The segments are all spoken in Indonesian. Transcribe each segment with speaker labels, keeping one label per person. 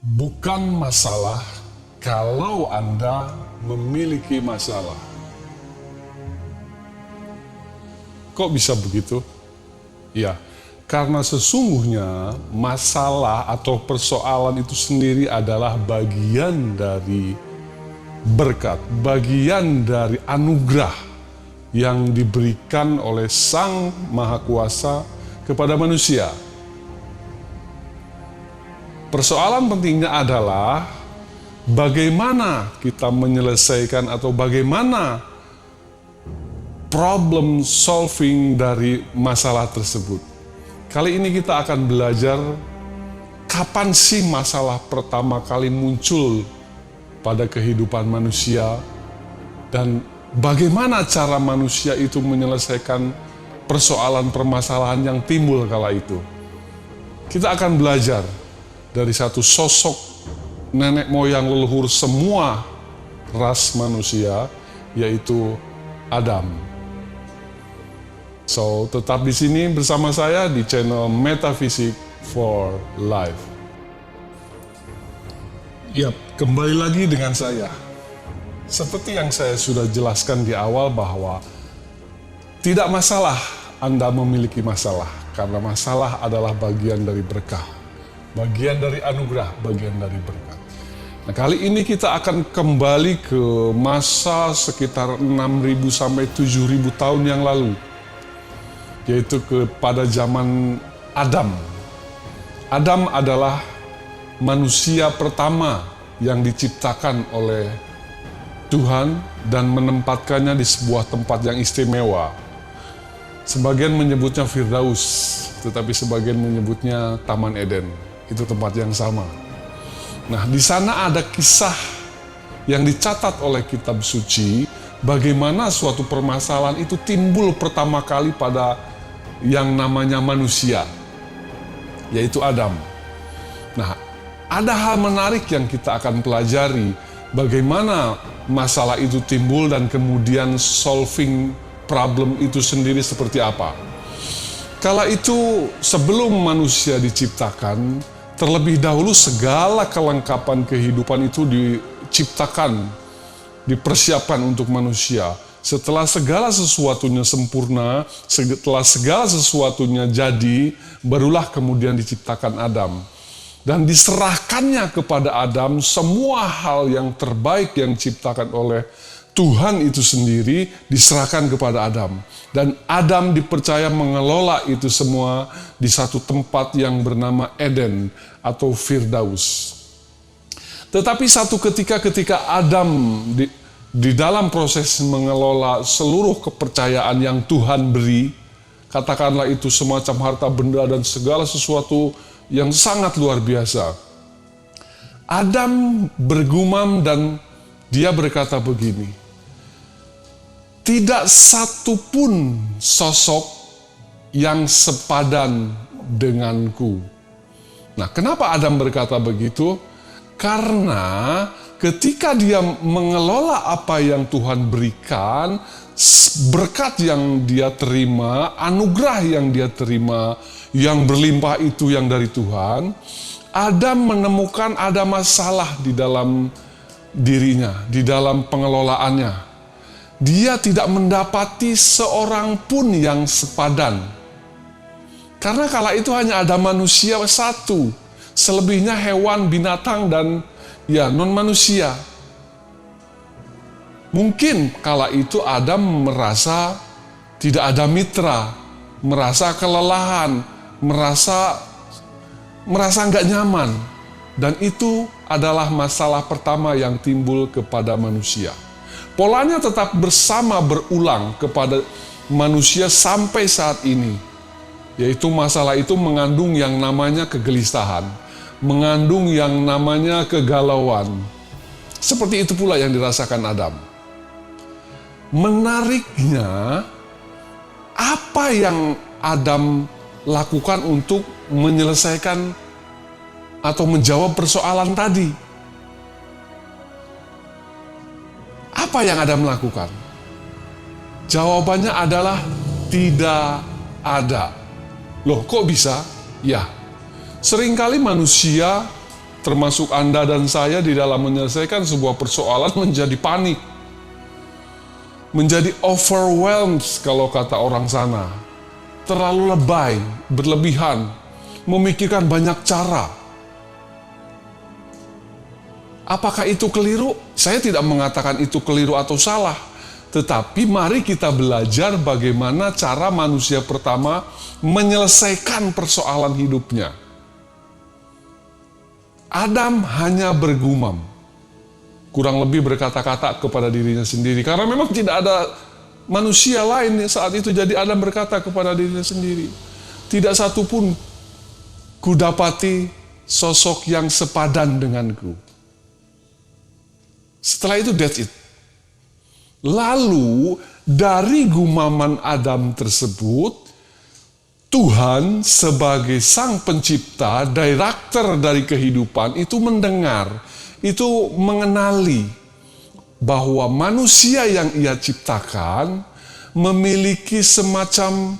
Speaker 1: Bukan masalah kalau Anda memiliki masalah. Kok bisa begitu? Ya, karena sesungguhnya masalah atau persoalan itu sendiri adalah bagian dari berkat, bagian dari anugerah yang diberikan oleh Sang Maha Kuasa kepada manusia. Persoalan pentingnya adalah bagaimana kita menyelesaikan atau bagaimana problem solving dari masalah tersebut. Kali ini kita akan belajar kapan sih masalah pertama kali muncul pada kehidupan manusia dan bagaimana cara manusia itu menyelesaikan persoalan permasalahan yang timbul kala itu. Kita akan belajar dari satu sosok nenek moyang leluhur semua ras manusia, yaitu Adam. So, tetap di sini bersama saya di channel Metaphysics for Life. Yap, kembali lagi dengan saya. Seperti yang saya sudah jelaskan di awal bahwa tidak masalah Anda memiliki masalah, karena masalah adalah bagian dari berkah, bagian dari anugerah, bagian dari berkat. Nah, kali ini kita akan kembali ke masa sekitar 6.000 sampai 7.000 tahun yang lalu, yaitu kepada zaman Adam. Adam adalah manusia pertama yang diciptakan oleh Tuhan dan menempatkannya di sebuah tempat yang istimewa. Sebagian menyebutnya Firdaus, tetapi sebagian menyebutnya Taman Eden. Itu tempat yang sama. Nah, di sana ada kisah yang dicatat oleh kitab suci, bagaimana suatu permasalahan itu timbul pertama kali pada yang namanya manusia, yaitu Adam. Nah, ada hal menarik yang kita akan pelajari, bagaimana masalah itu timbul dan kemudian solving problem itu sendiri seperti apa. Kala itu sebelum manusia diciptakan, terlebih dahulu segala kelengkapan kehidupan itu diciptakan, dipersiapkan untuk manusia. Setelah segala sesuatunya sempurna, setelah segala sesuatunya jadi, barulah kemudian diciptakan Adam. Dan diserahkannya kepada Adam semua hal yang terbaik yang diciptakan oleh Tuhan itu sendiri diserahkan kepada Adam. Dan Adam dipercaya mengelola itu semua di satu tempat yang bernama Eden atau Firdaus. Tetapi satu ketika Adam di dalam proses mengelola seluruh kepercayaan yang Tuhan beri, katakanlah itu semacam harta benda dan segala sesuatu yang sangat luar biasa, Adam bergumam dan dia berkata begini, tidak satu pun sosok yang sepadan denganku. Nah, kenapa Adam berkata begitu? Karena ketika dia mengelola apa yang Tuhan berikan, berkat yang dia terima, anugerah yang dia terima, yang berlimpah itu yang dari Tuhan, Adam menemukan ada masalah di dalam dirinya, di dalam pengelolaannya. Dia tidak mendapati seorang pun yang sepadan. Karena kala itu hanya ada manusia satu, selebihnya hewan, binatang, dan ya non-manusia. Mungkin kala itu Adam merasa tidak ada mitra, merasa kelelahan, merasa nggak nyaman. Dan itu adalah masalah pertama yang timbul kepada manusia. Polanya tetap berulang kepada manusia sampai saat ini. Yaitu masalah itu mengandung yang namanya kegelisahan, mengandung yang namanya kegalauan. Seperti itu pula yang dirasakan Adam. Menariknya, apa yang Adam lakukan untuk menyelesaikan atau menjawab persoalan tadi? Apa yang Adam lakukan? Jawabannya adalah tidak ada. Loh, kok bisa? Ya, seringkali manusia termasuk Anda dan saya di dalam menyelesaikan sebuah persoalan menjadi panik. Menjadi overwhelmed kalau kata orang sana. Terlalu lebay, berlebihan, memikirkan banyak cara. Apakah itu keliru? Saya tidak mengatakan itu keliru atau salah. Tetapi mari kita belajar bagaimana cara manusia pertama menyelesaikan persoalan hidupnya. Adam hanya bergumam, kurang lebih berkata-kata kepada dirinya sendiri. Karena memang tidak ada manusia lain saat itu, jadi Adam berkata kepada dirinya sendiri, tidak satu pun kudapati sosok yang sepadan denganku. Setelah itu, that's it. Lalu dari gumaman Adam tersebut, Tuhan sebagai sang pencipta, director dari kehidupan itu mendengar, itu mengenali bahwa manusia yang ia ciptakan memiliki semacam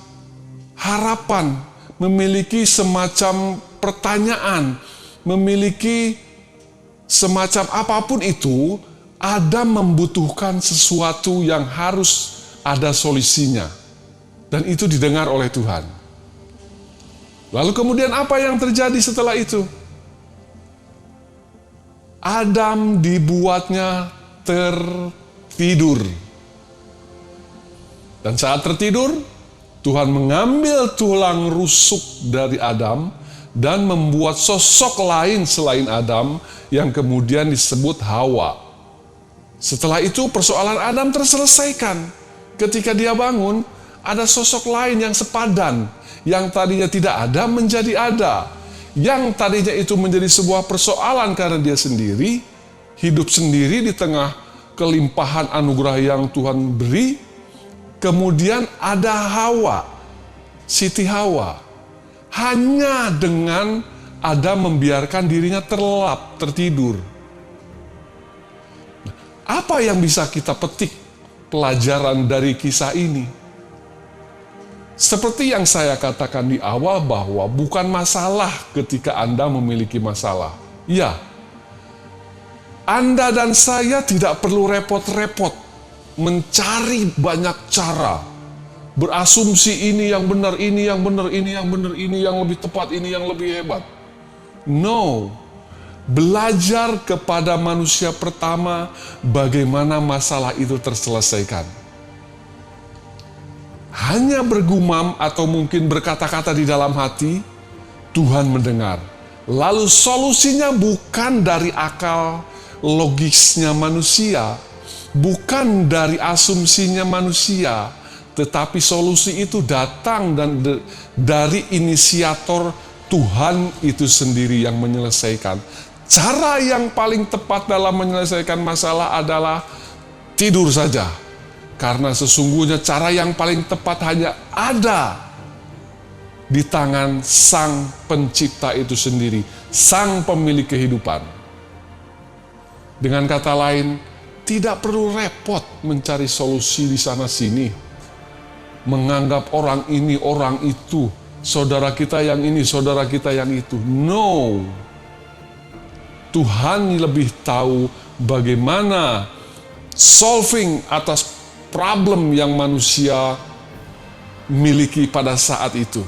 Speaker 1: harapan, memiliki semacam pertanyaan, memiliki semacam apapun itu. Adam membutuhkan sesuatu yang harus ada solusinya. Dan itu didengar oleh Tuhan. Lalu kemudian apa yang terjadi setelah itu? Adam dibuatnya tertidur. Dan saat tertidur, Tuhan mengambil tulang rusuk dari Adam dan membuat sosok lain selain Adam yang kemudian disebut Hawa. Setelah itu persoalan Adam terselesaikan. Ketika dia bangun, ada sosok lain yang sepadan. Yang tadinya tidak ada menjadi ada. Yang tadinya itu menjadi sebuah persoalan karena dia sendiri, hidup sendiri di tengah kelimpahan anugerah yang Tuhan beri. Kemudian ada Hawa, Siti Hawa. Hanya dengan Adam membiarkan dirinya terlelap, tertidur. Apa yang bisa kita petik pelajaran dari kisah ini? Seperti yang saya katakan di awal bahwa bukan masalah ketika Anda memiliki masalah. Ya, Anda dan saya tidak perlu repot-repot mencari banyak cara. Berasumsi ini yang benar, ini yang benar, ini yang benar, ini yang lebih tepat, ini yang lebih hebat. No. Belajar kepada manusia pertama bagaimana masalah itu terselesaikan. Hanya bergumam atau mungkin berkata-kata di dalam hati, Tuhan mendengar. Lalu solusinya bukan dari akal logisnya manusia, bukan dari asumsinya manusia, tetapi solusi itu datang dari inisiator Tuhan itu sendiri yang menyelesaikan. Cara yang paling tepat dalam menyelesaikan masalah adalah tidur saja. Karena sesungguhnya cara yang paling tepat hanya ada di tangan Sang Pencipta itu sendiri, Sang Pemilik kehidupan. Dengan kata lain, tidak perlu repot mencari solusi di sana-sini. Menganggap orang ini, orang itu, saudara kita yang ini, saudara kita yang itu. No. Tuhan lebih tahu bagaimana solving atas problem yang manusia miliki pada saat itu.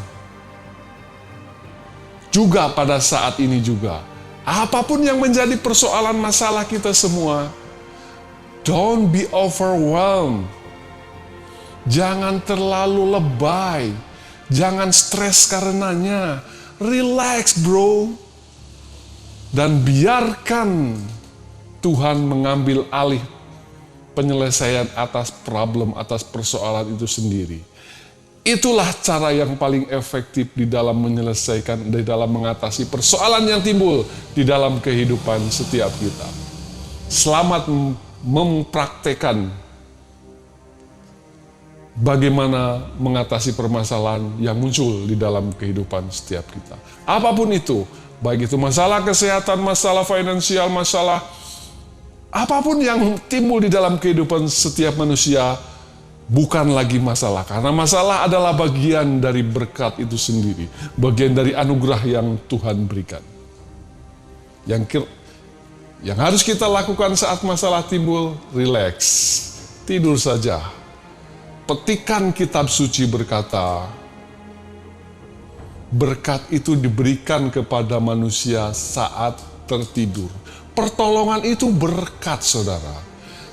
Speaker 1: Juga pada saat ini juga. Apapun yang menjadi persoalan masalah kita semua, don't be overwhelmed. Jangan terlalu lebay. Jangan stres karenanya. Relax, bro. Dan biarkan Tuhan mengambil alih penyelesaian atas problem, atas persoalan itu sendiri. Itulah cara yang paling efektif di dalam menyelesaikan, di dalam mengatasi persoalan yang timbul di dalam kehidupan setiap kita. Selamat mempraktekkan bagaimana mengatasi permasalahan yang muncul di dalam kehidupan setiap kita. Apapun itu, baik itu masalah kesehatan, masalah finansial, masalah apapun yang timbul di dalam kehidupan setiap manusia, bukan lagi masalah. Karena masalah adalah bagian dari berkat itu sendiri. Bagian dari anugerah yang Tuhan berikan. Yang harus kita lakukan saat masalah timbul, rileks, tidur saja. Petikan kitab suci berkata, berkat itu diberikan kepada manusia saat tertidur. Pertolongan itu berkat, saudara.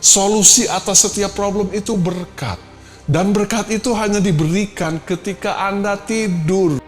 Speaker 1: Solusi atas setiap problem itu berkat. Dan berkat itu hanya diberikan ketika Anda tidur.